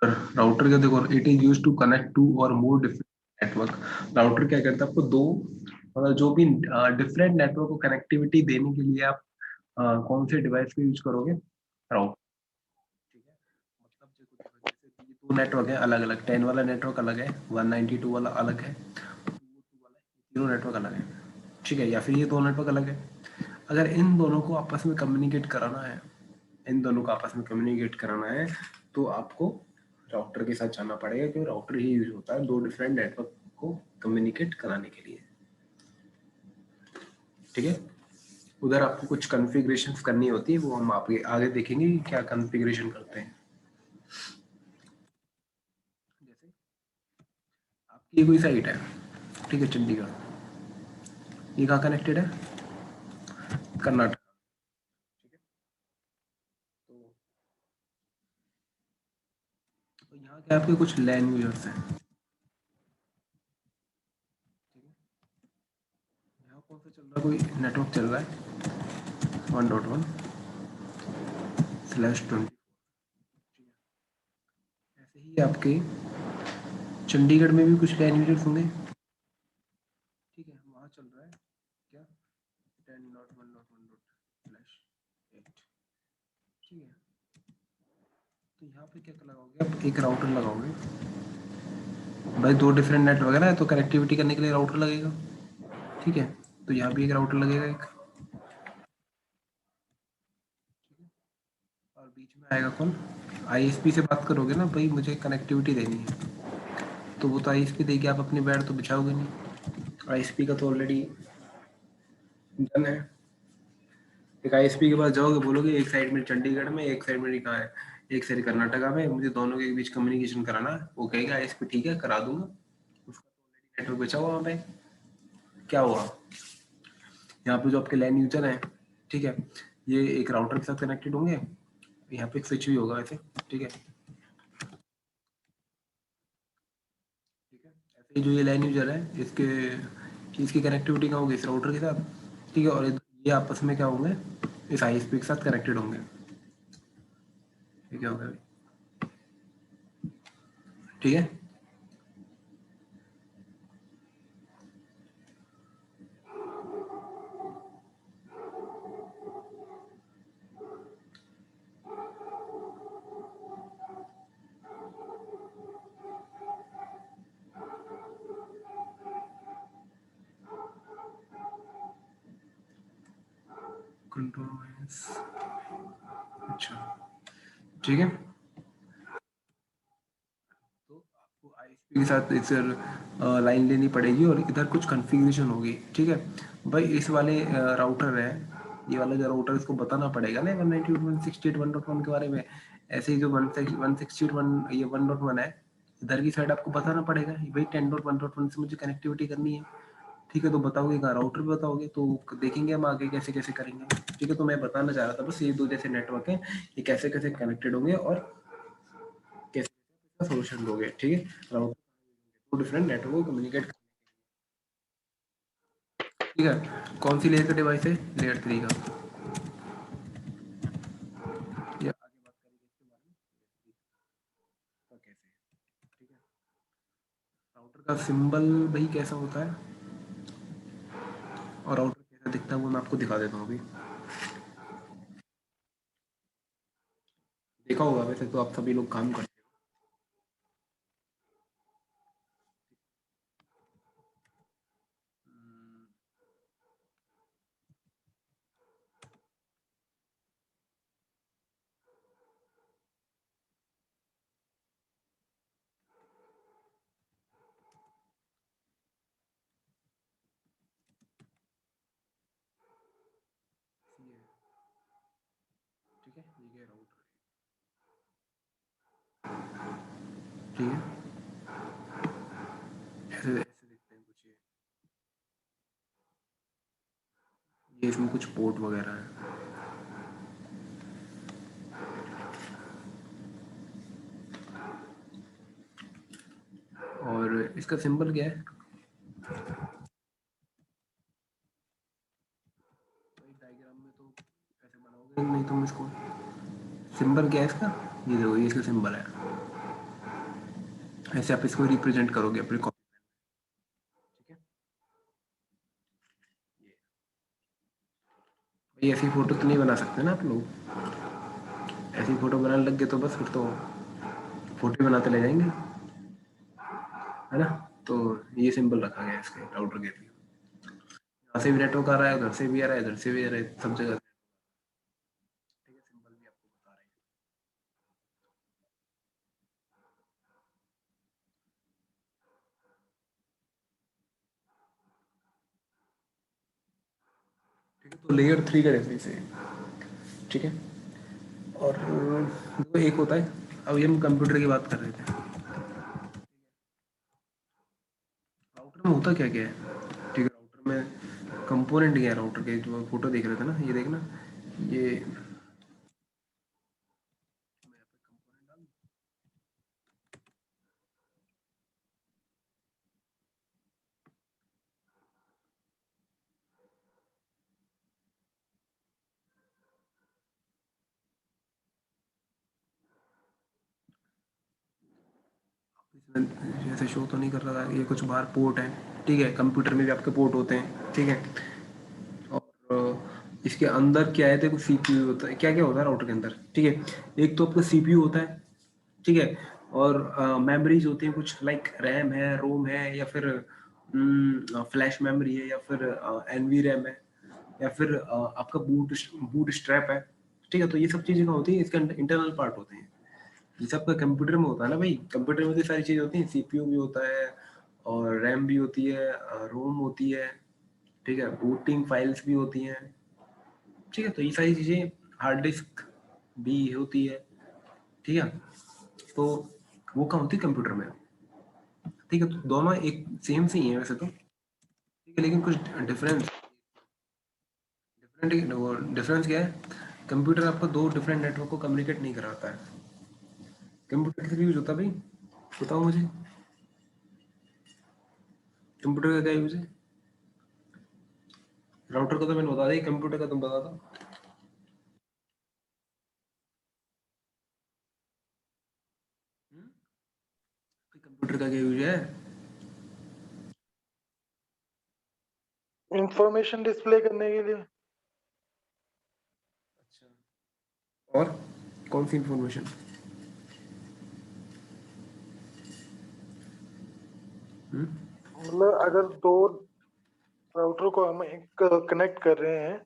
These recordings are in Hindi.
राउटर का देखो, it is use to connect two or more different network. Router क्या करता है, आपको दो मतलब जो भी डिफरेंट नेटवर्क को कनेक्टिविटी देने के लिए आप कौन से डिवाइस का यूज करोगे, राउटर। ठीक है, मतलब जैसे ये दो नेटवर्क है अलग अलग, 10 वाला नेटवर्क अलग है, 192 वाला अलग है, 202 वाला है, तीनों नेटवर्क अलग है। ठीक है, या फिर ये दो नेटवर्क अलग है। अगर इन दोनों को आपस में कम्युनिकेट कराना है, इन दोनों को आपस में कम्युनिकेट कराना है, तो आपको राउटर के साथ जाना पड़ेगा, क्योंकि राउटर ही यूज होता है दो डिफरेंट नेटवर्क को कम्युनिकेट कराने के लिए। ठीक है, उधर आपको कुछ कॉन्फ़िगरेशंस करनी होती है, वो हम आपके आगे देखेंगे कि क्या कॉन्फ़िगरेशन करते हैं। जैसे आपकी ये कोई साइट है, ठीक है, चंडीगढ़, ये कहाँ कनेक्टेड है, कर्नाटक। ठीक है, तो यहाँ के आपके कुछ लैंड यूजर्स हैं। ठीक है, यहाँ कौन सा चल रहा है, कोई नेटवर्क चल रहा है 1.1/20। ऐसे ही आपके चंडीगढ़ में भी कुछ लैंड यूजर्स होंगे। ठीक है, वहाँ चल रहा है क्या, 10.1.1/8। ठीक है, तो यहाँ पे क्या लगाओगे आप, एक राउटर लगाओगे। भाई दो डिफरेंट नेटवर्क है ना, तो कनेक्टिविटी करने के लिए राउटर लगेगा। ठीक है, तो यहाँ भी एक राउटर लगेगा एक। ठीक है, और बीच में आएगा कौन, आईएसपी से बात करोगे ना भाई, मुझे कनेक्टिविटी देनी है, तो वो तो आईएसपी देगी, आप अपनी बेड तो बिछाओगे नहीं। आईएसपी का तो ऑलरेडी डन है। एक आईएसपी के पास जाओगे, बोलोगे एक साइड में चंडीगढ़ में, एक साइड में कहाँ है, एक साइड कर्नाटका में, मुझे दोनों के बीच कम्युनिकेशन कराना है, वो कहेगा आईएसपी ठीक है करा दूंगा, उसका तो नेटवर्क बेचा हुआ वहाँ पे। क्या हुआ, यहाँ पे जो आपके लैन यूजर हैं, ठीक है, ये एक राउटर के साथ कनेक्टेड होंगे, यहाँ पे एक स्विच भी होगा वैसे। ठीक है, ठीक है, ऐसे ही जो ये लैन यूजर है, इसकी कनेक्टिविटी कहाँ होगी, इस राउटर के साथ। ठीक है, और ये आपस में क्या होंगे, इस आईएसपी के साथ कनेक्टेड होंगे। ठीक है, हो गया। ठीक है, कंट्रोल, अच्छा, ठीक है, तो आपको आईएसपी के साथ इधर लाइन लेनी पड़ेगी और इधर कुछ कॉन्फ़िगरेशन होगी। ठीक है, भाई इस वाले राउटर है, ये वाला जो राउटर, इसको बताना पड़ेगा ना 192.168.1.1 के बारे में। ऐसे ही जो 161 ये 1.1 है, इधर की साइड आपको बताना पड़ेगा भाई 10.1.1 से मुझे कनेक्टिविटी करनी है। ठीक है, तो बताओगे कहाँ, राउटर पे बताओगे, तो देखेंगे हम आगे कैसे कैसे करेंगे। ठीक है, तो मैं बताना चाह रहा था बस, ये दो जैसे नेटवर्क हैं, ये कैसे कैसे कनेक्टेड होंगे और कैसे सोल्यूशन दोगे। ठीक है, राउटर टू डिफरेंट नेटवर्क को कम्युनिकेट। ठीक है, कौन सी लेयर का डिवाइस है, लेयर 3 का। ये आगे बात करेंगे इसके बारे में, का कैसे। ठीक है, राउटर का सिंबल भाई कैसा होता है, और राउटर कैसा दिखता है, वो मैं आपको दिखा देता हूँ अभी। देखा होगा वैसे तो, आप सभी लोग काम करते हो। ठीक है, ये राउटर है। ठीक है, ऐसे ऐसे दिखते हैं कुछ ये इसमें कुछ पोर्ट वगैरह है। और इसका सिंबल क्या है, भाई डायग्राम में तो ऐसे बनाओगे नहीं तुम इसको, सिंबल क्या है इसका, ये देखो ये इसका सिंबल है। ऐसे आप इसको रिप्रेजेंट करोगे अपने कॉपी। ठीक है, भाई ऐसी फोटो तो नहीं बना सकते ना आप लोग। ऐसी फोटो बनाने लग गए तो बस फिर तो फोटो बनाते ले जाएंगे, है ना। तो ये सिंबल रखा गया है इसके राउटर के लिए। यहाँ से भी नेटवर्क आ रहा है, उधर से भी आ रहा है, इधर से भी आ रहा है, सब जगह। ठीक है, सिंबल भी आपको बता रहे हैं। ठीक है, तो लेयर 3 का जैसे है। ठीक है, और वो एक होता है, अब ये हम कंप्यूटर की बात कर रहे थे। राउटर में होता क्या क्या है? ठीक है, राउटर में कंपोनेंट क्या है राउटर के, जो फोटो देख रहे थे ना, ये देखना, ये इसमें जैसे शो तो नहीं कर रहा था, ये कुछ बाहर पोर्ट है। ठीक है, कंप्यूटर में भी आपके पोर्ट होते हैं। ठीक है, और इसके अंदर क्या है, देखो सीपीयू होता है, क्या क्या होता है राउटर के अंदर। ठीक है, एक तो आपका सीपीयू होता है। ठीक है, और मेमोरीज होती हैं कुछ, लाइक रैम है, रोम है, या फिर फ्लैश मेमोरी है, या फिर एनवी रैम है, या फिर आपका बूट बूट स्ट्रैप है। ठीक है, तो ये सब चीजें क्या होती है, इसके इंटरनल पार्ट होते हैं। ये सब का कंप्यूटर में होता है ना भाई, कंप्यूटर में तो सारी चीजें होती हैं, सीपीयू भी होता है, और रैम भी होती है, रोम होती है। ठीक है, बूटिंग फाइल्स भी होती हैं। ठीक है, तो ये सारी चीजें, हार्ड डिस्क भी होती है। ठीक है, तो वो कहाँ होती है, कंप्यूटर में। ठीक है, तो दोनों एक सेम से ही है वैसे तो। ठीक है, लेकिन कुछ डिफरेंस, डिफरेंस क्या है, कंप्यूटर आपको दो डिफरेंट नेटवर्क को कम्युनिकेट नहीं कराता है। कंप्यूटर किस लिए यूज होता है भाई, बताओ मुझे, कंप्यूटर का क्या यूज है? राउटर का तो मैंने बता दिया, कंप्यूटर का तुम बता दो। कंप्यूटर का क्या यूज है? इंफॉर्मेशन डिस्प्ले करने के लिए। और कौन सी इंफॉर्मेशन? मतलब अगर दो राउटर को हम एक कनेक्ट कर रहे हैं,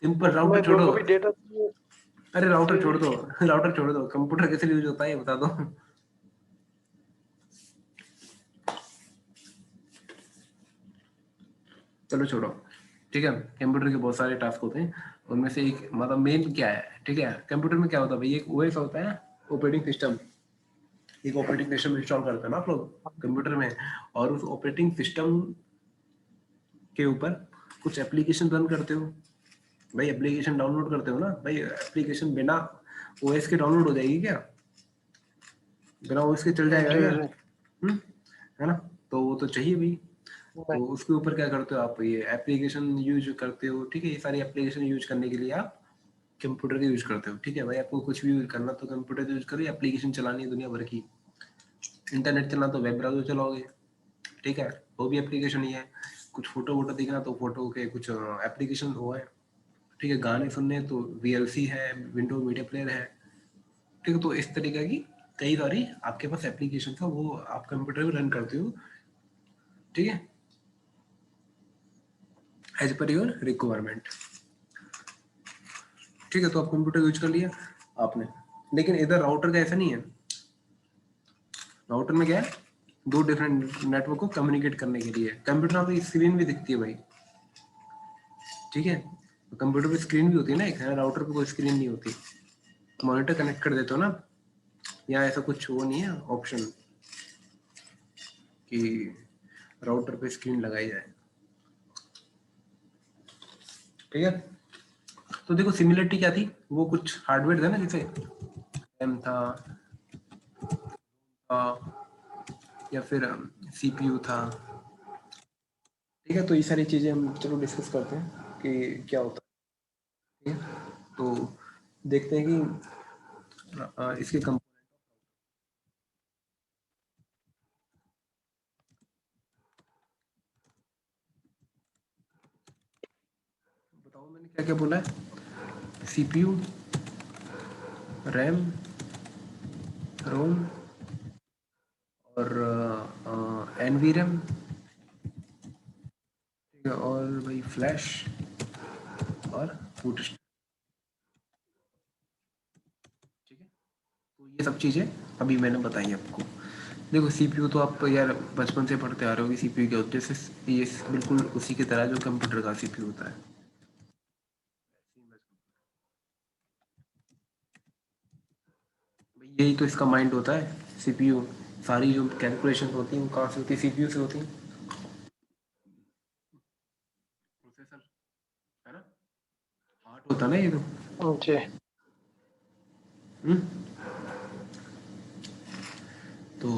सिंपल, उसमें राउटर छोड़ो। जो भी डेटा चाहिए। अरे राउटर छोड़ जी। दो, राउटर छोड़ दो, कंप्यूटर कैसे यूज होता है ये बता दो। चलो छोड़ो। ठीक है, कंप्यूटर के बहुत सारे टास्क होते हैं, उनमें से एक मतलब मेन क्या है। ठीक है, कंप्यूटर में क्या होता है भाई, एक ओएस होता है, ऑपरेटिंग सिस्टम। एक ऑपरेटिंग सिस्टम इंस्टॉल करते हैं ना आप लोग कंप्यूटर में, और उस ऑपरेटिंग सिस्टम के ऊपर कुछ एप्लीकेशन रन करते हो। भाई एप्लीकेशन डाउनलोड करते हो ना भाई, एप्लीकेशन बिना ओएस के डाउनलोड हो जाएगी क्या? बिना ओएस के चल जाएगा जी क्या? जी। है ना, तो वो तो चाहिए भी। नहीं। तो उसके ऊपर क्या करते हो आप, ये एप्लीकेशन यूज करते हो। ठीक है, ये सारी एप्लीकेशन यूज करने के लिए आप कंप्यूटर का यूज करते हो। ठीक है भाई, आपको कुछ भी करना तो कंप्यूटर का यूज करो, एप्लीकेशन चलानी है दुनिया भर की, इंटरनेट चलना तो वेब ब्राउजर चलाओगे। ठीक है, वो भी एप्लीकेशन ही है। कुछ फोटो वोटो देखना तो फोटो के कुछ एप्लीकेशन वो है। ठीक है, गाने सुनने हैं तो वीएलसी है, विंडो मीडिया प्लेयर है। ठीक है, तो इस तरीके की कई सारी आपके पास एप्लीकेशन है, वो आप कंप्यूटर में रन करते हो। ठीक है, एज पर योर रिक्वायरमेंट। ठीक है, तो आप कंप्यूटर यूज कर लिया आपने, लेकिन इधर राउटर का ऐसा नहीं है। राउटर में क्या है, दो डिफरेंट नेटवर्क को कम्युनिकेट करने के लिए। कंप्यूटर में तो स्क्रीन भी दिखती है भाई। ठीक है, कंप्यूटर पे स्क्रीन भी होती है ना एक, है राउटर पे कोई स्क्रीन नहीं होती। मॉनिटर कनेक्ट कर देते हो ना, यहाँ ऐसा कुछ वो नहीं है ऑप्शन कि राउटर पे स्क्रीन लगाई जाए। ठीक है, तो देखो सिमिलरिटी क्या थी, वो कुछ हार्डवेयर था ना, जैसे रैम था, या फिर सीपीयू था। ठीक है, तो ये सारी चीजें हम चलो डिस्कस करते हैं कि क्या होता है। ठीक है, तो देखते हैं कि इसके बताओ मैंने क्या क्या बोला है। सीपीयू, रैम, रोम और एनवीरम, ठीक है, और भाई फ्लैश और बूट, ठीक है। तो ये सब चीज़ें अभी मैंने बताई आपको। देखो सीपीयू तो आप यार बचपन से पढ़ते आ रहे हो कि सीपीयू क्या होता है, जैसे ये बिल्कुल उसी की तरह जो कंप्यूटर का सीपीयू होता है। भाई यही तो इसका माइंड होता है सीपीयू। सारी जो कैलकुलेशन होती हैं वो कहाँ से होती है, सीपीयू से होती हैं। प्रोसेसर, है ना, हार्ट होता है ना ये तो। जी। हम्म। तो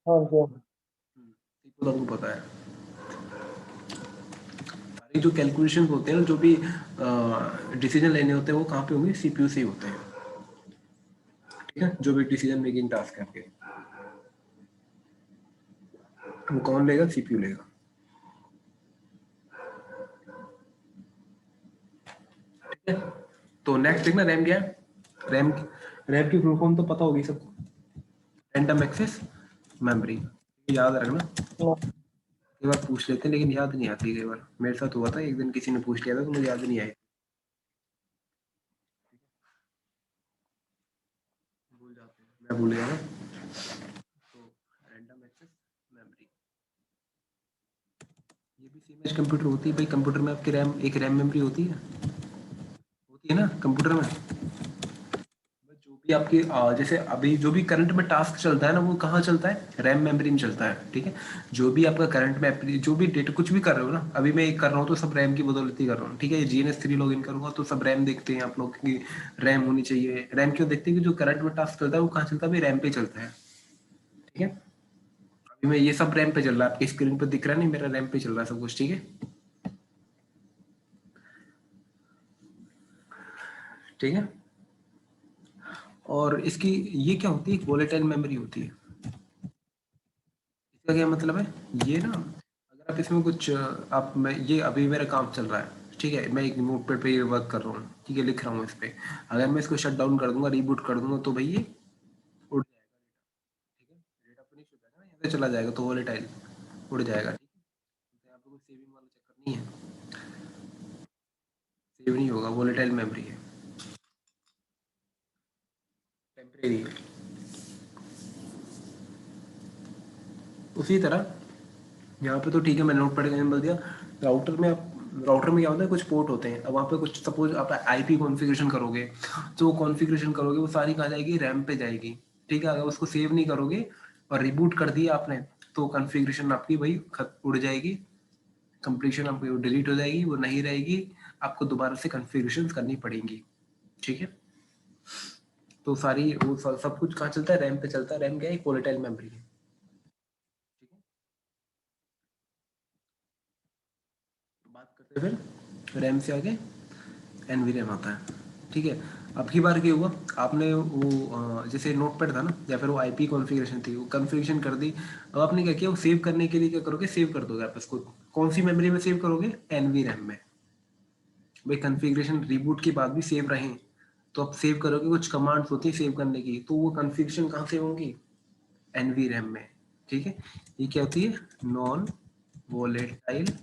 हाँ जी। सीपीयू तो आपको पता है। सारी जो कैलकुलेशन होते हैं ना, जो भी डिसीजन लेने होते हैं वो कहाँ पे होंगे, सीपीयू से ही होते हैं। ठीक है, जो भी डिसीजन मेकिंग टास्क है आपके, वो कौन लेगा, सीपीयू लेगा। ठीक है। तो नेक्स्ट देखना रैम क्या है। रैम, रैम की फुल फॉर्म तो पता होगी सबको, रैंडम एक्सेस मेमोरी। याद रखना, हाँ, कई बार पूछ लेते हैं लेकिन याद नहीं आती। कई बार मेरे साथ हुआ था, एक दिन किसी ने पूछ लिया था तो मुझे याद नहीं आई, भूल जाते हैं, मैं भूल गया ना। तो रैंडम एक्सेस मेमोरी, ये भी सेम एज कंप्यूटर होती है भाई। कंप्यूटर में आपकी रैम, एक रैम मेमोरी होती है ना कंप्यूटर में। जो भी आपकी जैसे अभी जो भी करंट में टास्क चलता है ना, वो कहाँ चलता है, रैम मेमोरी में चलता है। ठीक है, जो भी आपका करंट में जो भी डेटा कुछ भी कर रहे हो ना, अभी मैं एक कर रहा हूँ तो सब रैम की बदौलत ही कर रहा हूँ। ठीक है, GNS3 लॉग इन करूंगा तो सब रैम देखते हैं आप लोग की, रैम होनी चाहिए। रैम क्यों देखते हैं कि जो करंट में टास्क चलता है वो कहाँ चलता है, भाई रैम पे चलता है। ठीक है, अभी मैं ये सब रैम पे चल रहा है, आपकी स्क्रीन पर दिख रहा नहीं, मेरा रैम पे चल रहा है सब कुछ। ठीक है, ठीक है। और इसकी ये क्या होती है, वोलेटाइल मेमोरी होती है। इसका क्या मतलब है, ये ना अगर आप इसमें कुछ आप, मैं ये अभी मेरा काम चल रहा है, ठीक है, मैं एक नोटपैड पे ये वर्क कर रहा हूँ, ठीक है, लिख रहा हूँ इस पे। अगर मैं इसको शट डाउन कर दूंगा, रीबूट कर दूंगा, तो भाई ये उड़ जाएगा। ठीक है, डेटा फिनिश हो जाएगा ना, यहाँ से चला जाएगा तो वोलेटाइल उड़ जाएगा। ठीक है, तो यहाँ पे कोई सेविंग वाला चक्कर नहीं है, सेव नहीं होगा, वोलेटाइल मेमोरी है, टेम्परेरी है। उसी तरह यहाँ पे तो ठीक है, मैंने नोट पढ़ के बोल दिया। राउटर में आप, राउटर में क्या होता है, कुछ पोर्ट होते हैं। अब वहाँ पे कुछ सपोज आप आईपी कॉन्फ़िगरेशन करोगे, तो वो कॉन्फ़िगरेशन करोगे वो सारी कहाँ जाएगी, रैम पे जाएगी। ठीक है, अगर उसको सेव नहीं करोगे और रिबूट कर दिया आपने, तो कॉन्फ़िगरेशन आपकी भाई खत उड़ जाएगी, कंप्लीशन आपकी डिलीट हो जाएगी, वो नहीं रहेगी, आपको दोबारा से कॉन्फ़िगरेशन करनी पड़ेंगी। ठीक है, तो सारी वो सब कुछ कहाँ चलता है, रैम पे चलता है। रैम क्या है, एक वोलेटाइल मेमोरी है। ठीक है, बात करते हैं फिर रैम से आगे एनवीरैम आता है। ठीक है, अब की बार क्या हुआ, आपने वो जैसे नोटपैड था ना, या फिर वो आईपी कॉन्फ़िगरेशन थी, वो कॉन्फ़िगरेशन कर दी। अब आपने क्या किया, वो सेव करने के लिए क्या करोगे, सेव कर दोगे आप इसको। कौन सी मेमोरी में सेव करोगे, एनवीरैम में। भाई कॉन्फ़िगरेशन रिबूट के बाद भी सेव रहें, तो आप सेव करोगे, कुछ कमांड्स होती है सेव करने की, तो वो कॉन्फ़िगरेशन कहाँ सेव होंगी, एनवीरैम में। ठीक है, ये क्या होती है, non volatile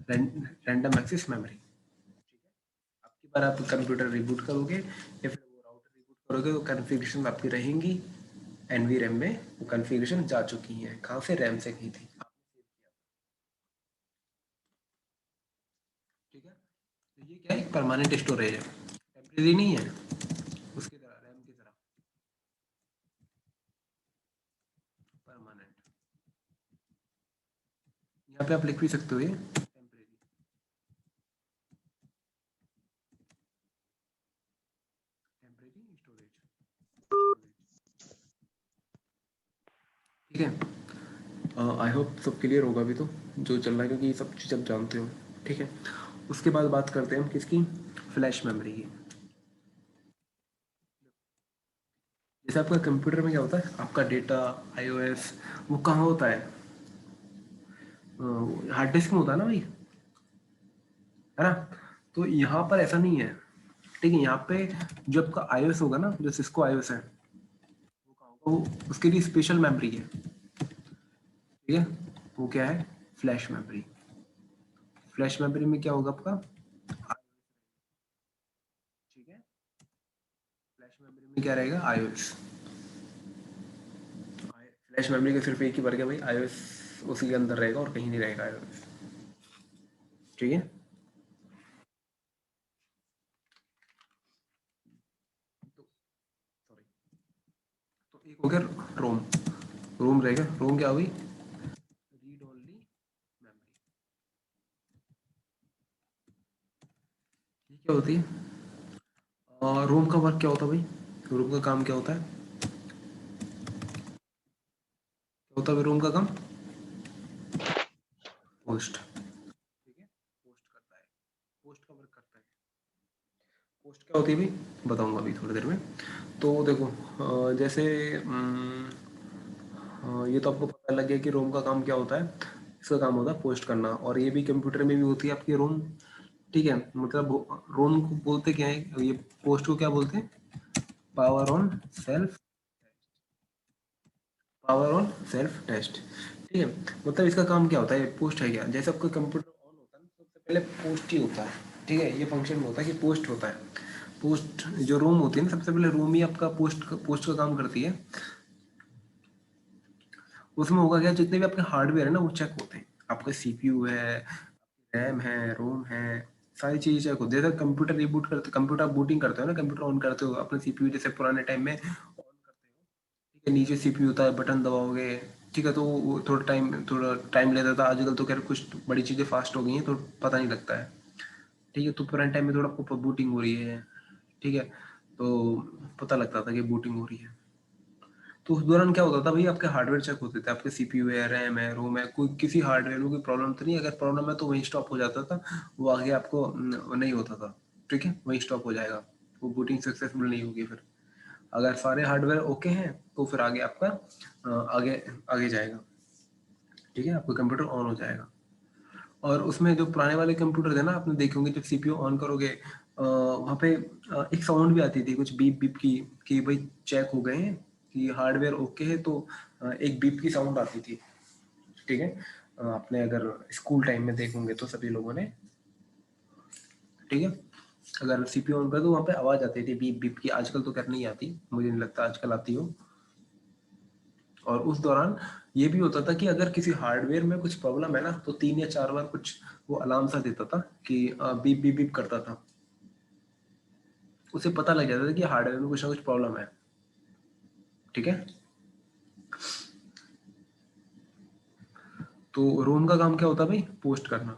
random access memory. आपकी बार आप कंप्यूटर रिबूट करोगे या फिर वो राउटर रिबूट करोगे, तो कॉन्फ़िगरेशन आपकी रहेंगी एनवी रैम में। वो कॉन्फ़िगरेशन जा चुकी हैं, कहाँ से, रैम से की थी। ठीक है, तो ये क्या है, परमानेंट स्टोरेज है, टेम्परेरी नहीं है, उसकी तरह, रैम की तरह परमानेंट। यहाँ पे आप लिख भी सकते हो ये टेम्परेरी, टेम्परेरी स्टोरेज। ठीक है, आई होप सब क्लियर होगा अभी तो जो चल रहा है, क्योंकि ये सब चीज़ आप जानते हो। ठीक है, उसके बाद बात करते हैं हम किसकी, फ्लैश मेमोरी की। जैसे आपका कंप्यूटर में क्या होता है, आपका डेटा आईओएस वो कहाँ होता है, हार्ड डिस्क में होता है ना भाई, है ना। तो यहाँ पर ऐसा नहीं है, ठीक है। यहाँ पे जो आपका आईओएस होगा ना, जो सिस्को आईओएस है, वो कहाँ होगा, वो उसके लिए स्पेशल मेमोरी है, ठीक है। वो क्या है, फ्लैश मेमोरी। फ्लैश मेमोरी में क्या होगा आपका, ठीक है। फ्लैश मेमोरी में क्या रहेगा, आईओएस। फ्लैश मेमोरी का सिर्फ एक ही वर्ग है भाई, आईओएस उसी के अंदर रहेगा और कहीं नहीं रहेगा आईओएस, ठीक है। तो सॉरी, तो एक हो गया रोम। रोम रहेगा, रोम क्या हुई, रीड ओनली मेमोरी। ये क्या होती है, और रोम का वर्क क्या होता है भाई, रोम का काम क्या होता है, क्या होता है रोम का काम, पोस्ट, ठीक है। पोस्ट करता है, पोस्ट का वर्क करता है। पोस्ट क्या होती है भाई, बताऊंगा अभी थोड़ी देर में। तो देखो जैसे ये तो आपको पता लग गया कि रोम का काम क्या होता है। इसका काम होता है पोस्ट करना, और ये भी कंप्यूटर में भी होती है आपकी रोम, ठीक है। मतलब रोम को बोलते क्या है, ये पोस्ट को क्या बोलते हैं, power on self, power on self test, ठीक है। मतलब इसका काम क्या होता है, पोस्ट है क्या, जैसे आपका कंप्यूटर ऑन होता है ना, सबसे पहले पोस्ट ही होता है, ठीक है। ये फंक्शन में होता है कि पोस्ट होता है। पोस्ट जो रोम होती है ना, सबसे पहले रोम ही आपका पोस्ट का काम करती है। उसमें होगा क्या, जितने भी आपके हार्डवेयर है ना वो चेक होते हैं, आपका सीपीयू है, रैम है, रोम है, सारी चीजें चेक होती है। जैसे कंप्यूटर रिबूट करते, कंप्यूटर बूटिंग करते हो ना, कंप्यूटर ऑन करते हो अपने सीपीयू, जैसे पुराने टाइम में ऑन करते हो, ठीक है। नीचे सीपीयू होता है, बटन दबाओगे, ठीक है। तो वो थोड़ा टाइम लेता था, आजकल तो खैर कुछ बड़ी चीजें फास्ट हो गई हैं तो पता नहीं लगता है, ठीक है। तो पुराने टाइम में थोड़ा आपको बूटिंग हो रही है, ठीक है, तो पता लगता था कि बूटिंग हो रही है। तो उस दौरान क्या होता था भाई, आपके हार्डवेयर चेक होते थे, आपके सीपीयू है, रैम है, रोम है, कोई किसी हार्डवेयर में कोई प्रॉब्लम तो नहीं, अगर प्रॉब्लम है तो वहीं स्टॉप हो जाता था, वो आगे आपको नहीं होता था, ठीक है, वहीं स्टॉप हो जाएगा, वो बूटिंग सक्सेसफुल नहीं होगी फिर। अगर सारे हार्डवेयर ओके हैं तो फिर आगे आपका आगे आगे जाएगा, ठीक है, आपका कंप्यूटर ऑन हो जाएगा। और उसमें जो पुराने वाले कंप्यूटर थे ना, आपने देखे होंगे, जब सीपीयू ऑन करोगे वहाँ पे एक साउंड भी आती थी कुछ बीप बीप की, कि भाई चेक हो गए हैं कि हार्डवेयर ओके है, तो एक बीप की साउंड आती थी, ठीक है। आपने अगर स्कूल टाइम में देखोगे तो सभी लोगों ने, ठीक है, अगर सीपीयू ऑन कर तो वहाँ पे आवाज आती थी बीप बीप की। आजकल तो खैर नहीं आती, मुझे नहीं लगता आजकल आती हो। और उस दौरान ये भी होता था कि अगर किसी हार्डवेयर में कुछ प्रॉब्लम है ना, तो 3 या 4 बार कुछ वो अलार्म सा देता था कि बीप बीप बीप करता था, उसे पता लग जाता था कि हार्डवेयर में कुछ ना कुछ प्रॉब्लम है, ठीक है। तो रोम का काम क्या होता है भाई, पोस्ट करना,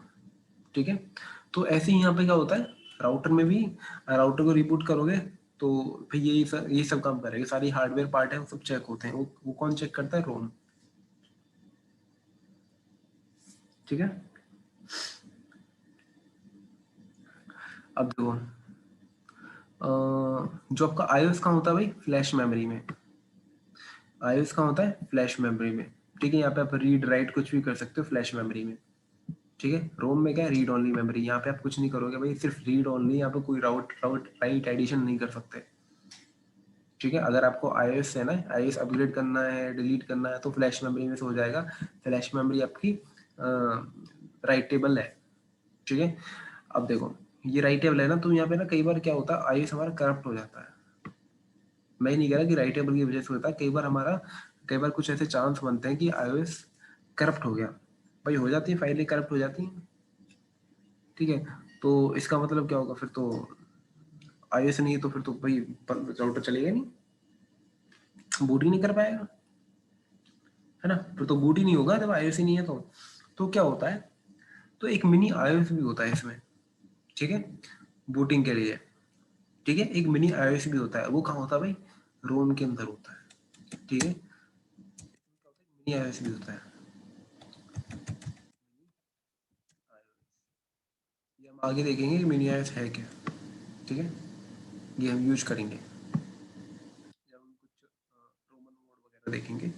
ठीक है। तो ऐसे ही यहाँ पे क्या होता है, राउटर में भी, राउटर को रिबूट करोगे तो फिर यही सब काम करेगा, सारी हार्डवेयर पार्ट है वो सब चेक होते हैं, वो कौन चेक करता है, रोम, ठीक है। अब देखो जो आपका आईओएस कहाँ होता है भाई, फ्लैश मेमोरी में। आईओएस कहाँ होता है, फ्लैश मेमोरी में, ठीक है। यहाँ पे आप रीड राइट कुछ भी कर सकते हो फ्लैश मेमोरी में, ठीक है। रोम में क्या है, रीड ओनली मेमोरी, यहाँ पे आप कुछ नहीं करोगे भाई, सिर्फ रीड ओनली, यहाँ पे कोई राइट एडिशन नहीं कर सकते, ठीक है। अगर आपको iOS है ना, iOS अपग्रेड करना है, डिलीट करना है, तो फ्लैश मेमोरी में से हो जाएगा। फ्लैश मेमोरी आपकी राइटेबल है, ठीक है। अब देखो ये राइटेबल है ना, तो यहाँ पे ना कई बार क्या होता है, iOS हमारा करप्ट हो जाता है। मैं नहीं कह रहा कि राइटेबल की वजह से होता है, कई बार कुछ ऐसे चांस बनते हैं कि iOS करप्ट हो गया, भाई हो जाती है, फाइलें करप्ट हो जाती हैं, ठीक है। तो इसका मतलब क्या होगा फिर, तो iOS नहीं है तो फिर तो भाई राउटर चलेगा नहीं, बूट ही नहीं कर पाएगा, है ना। फिर तो बूट ही नहीं होगा जब iOS ही नहीं है तो क्या होता है, तो एक मिनी iOS भी होता है इसमें, ठीक है, बूटिंग के लिए, ठीक है। एक मिनी iOS भी होता है, वो कहाँ होता है भाई, रोम के अंदर होता है, ठीक है। मिनी iOS भी होता है, ये हम आगे देखेंगे कि मिनी iOS है क्या, ठीक है, ये हम यूज करेंगे जब हम कुछ देखेंगे।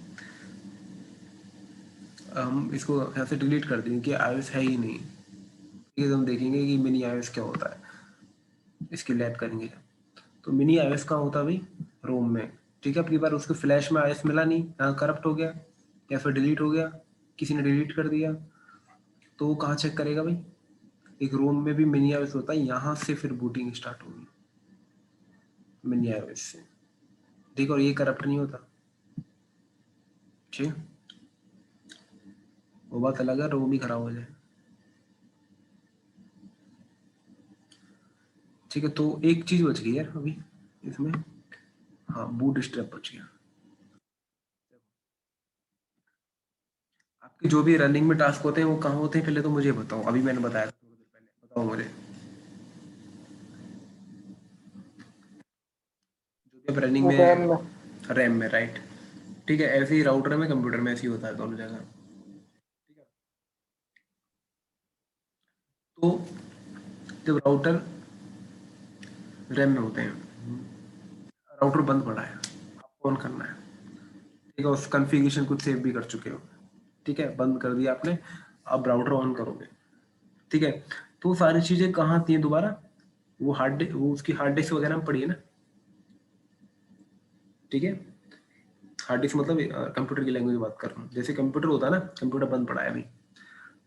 हम इसको यहाँ से डिलीट कर देंगे कि iOS है ही नहीं। ठीक है, हम देखेंगे कि मिनी iOS क्या होता है, इसकी लैब करेंगे। तो मिनी iOS कहाँ होता है भाई? रोम में। ठीक है, अब की बार उसको फ्लैश में iOS मिला नहीं, यहाँ करप्ट हो गया या फिर डिलीट हो गया, किसी ने डिलीट कर दिया, तो वो कहाँ चेक करेगा भाई? एक रोम में भी मिनी iOS होता है, यहाँ से फिर बूटिंग स्टार्ट होगी मिनी iOS से। ठीक, और ये करप्ट नहीं होता। ठीक, वो बात अलग है रोम ही खराब हो जाए। ठीक है, तो एक चीज बच गई यार अभी इसमें, हाँ, बूट स्ट्रैप बच गया। आपके जो भी रनिंग में टास्क होते हैं वो कहाँ होते हैं पहले तो मुझे बताओ। अभी मैंने बताया था थोड़ी देर पहले, बताओ मुझे। जो भी आप रनिंग रैम में, में। रैम में, राइट। ठीक है, ऐसे ही राउटर में, कंप्यूटर में ऐसे ही होता है दोनों जगह। ठीक है, तो जब राउटर रैम में होते हैं, राउटर बंद पड़ा है, आपको ऑन करना है। ठीक है, उस कॉन्फ़िगरेशन कुछ सेव भी कर चुके हो। ठीक है, बंद कर दिया आपने, अब राउटर ऑन करोगे। ठीक है, तो सारी चीजें कहाँ आती हैं दोबारा? वो वो उसकी हार्ड डिस्क वगैरह में पड़ी है ना। ठीक है, हार्ड डिस्क मतलब कंप्यूटर की लैंग्वेज बात कर रहा हूँ। जैसे कंप्यूटर होता है ना, कंप्यूटर बंद पड़ा है अभी।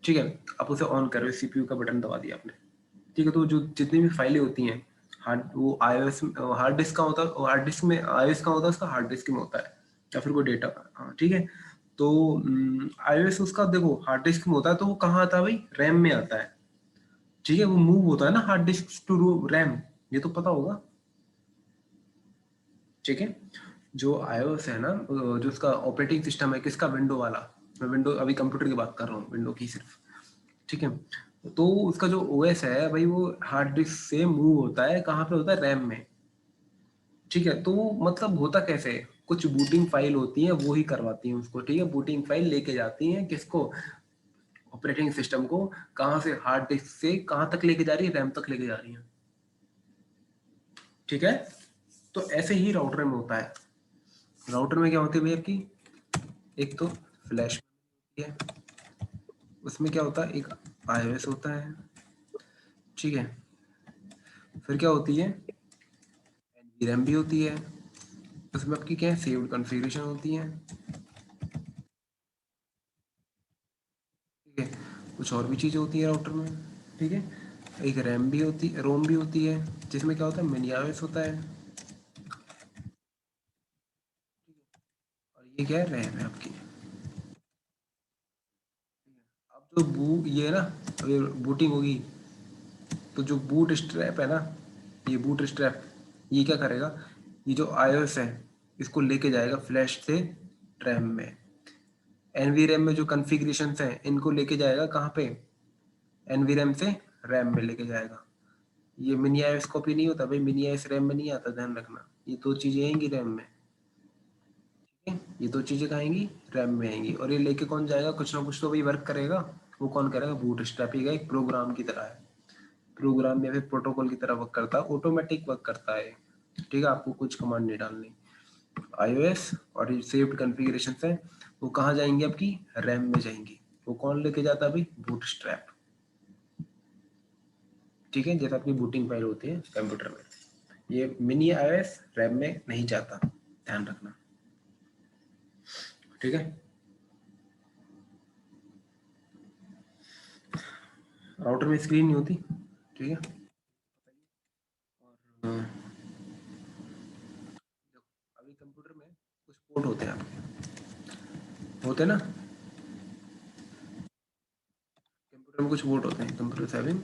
ठीक है, आप उसे ऑन कर रहे हो, सीपीयू का बटन दबा दिया आपने। ठीक है, तो जो जितनी भी फाइलें होती हैं, हार्ड वो आईओएस हार्ड डिस्क का होता है, हार्ड डिस्क में आईओएस का होता है, उसका हार्ड डिस्क में होता है, या फिर कोई डेटा। हाँ, ठीक है, तो आईओएस उसका देखो हार्ड डिस्क में होता है, तो वो कहाँ आता है भाई? रैम में आता है। ठीक है, वो मूव होता है ना हार्ड डिस्क टू रैम, ये तो पता होगा। ठीक है, जो आईओएस है ना, जो उसका ऑपरेटिंग सिस्टम है किसका? विंडो वाला। मैं विंडो अभी कंप्यूटर की बात कर रहा हूँ, विंडो की सिर्फ। ठीक है, तो उसका जो ओएस है भाई, वो हार्ड डिस्क से मूव होता है, कहाँ पे होता है? रैम में। ठीक है, तो मतलब होता कैसे है? कुछ बूटिंग फाइल होती है, वो ही करवाती है उसको। ठीक है, बूटिंग फाइल लेके जाती है किसको? ऑपरेटिंग सिस्टम को। कहाँ से? हार्ड डिस्क से कहाँ तक लेके जा रही है? रैम तक लेके जा रही है। ठीक है, तो ऐसे ही राउटर में होता है। राउटर में क्या होती है भैया की? एक तो फ्लैश होती है, उसमें क्या होता है? एक आईओएस होता है। ठीक है, फिर क्या होती है? रैम भी होती है, उसमें आपकी क्या है? सेव्ड कॉन्फ़िगरेशन होती है। ठीक है, कुछ और भी चीज़ें होती है राउटर में। ठीक है, एक रैम भी होती है, रोम भी होती है, जिसमें क्या होता है? मिनी आईओएस होता है। और ये क्या है? रैम है आपकी। अब जो ये है ना, अगर बूटिंग होगी, तो जो बूट स्ट्रैप है ना, ये बूट स्ट्रैप, ये क्या करेगा? ये जो आईओएस है, इसको लेके जाएगा फ्लैश से रैम में। एनवी में जो कॉन्फ़िगरेशंस हैं, इनको लेके जाएगा कहाँ पे? एनवी से रैम में लेके जाएगा। ये मिनी आईओएस कॉपी नहीं होता भाई, मिनी आईओएस रैम में नहीं आता, ध्यान रखना। ये दो चीजें आएंगी रैम में। ठीक है, ये दो चीजें कहाँ आएंगी? रैम में आएंगी। और ये लेके कौन जाएगा? कुछ ना कुछ तो भाई वर्क करेगा। वो कौन करेगा? बूट स्ट्रैप ही का एक प्रोग्राम की तरह है। प्रोग्राम या फिर प्रोटोकॉल की तरह वर्क करता है, ऑटोमेटिक वर्क करता है। ठीक है, आपको कुछ कमांड नहीं डालनी। आईओएस और ये सेव्ड कॉन्फ़िगरेशन है, वो कहाँ जाएंगी? आपकी रैम में जाएंगी। वो कौन लेके जाता है भाई? Boot strap. ठीक है, जैसे आपकी बूटिंग फाइल होती है कंप्यूटर में, ये मिनी आईओएस रैम में नहीं जाता, ध्यान रखना। ठीक है, राउटर में स्क्रीन नहीं होती। ठीक है, और अभी कंप्यूटर में कुछ पोर्ट होते हैं आपके, होते हैं ना, कंप्यूटर में कुछ पोर्ट होते हैं, कंप्यूटर 7।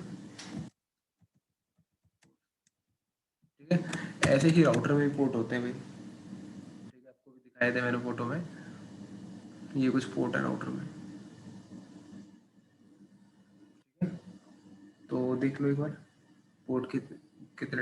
ठीक है, ऐसे ही राउटर में भी पोर्ट होते हैं भाई। ठीक है, आपको भी दिखाए थे मैंने फोटो में, ये कुछ पोर्ट है राउटर में। ठीक है, तो देख लो एक बार पोर्ट कितने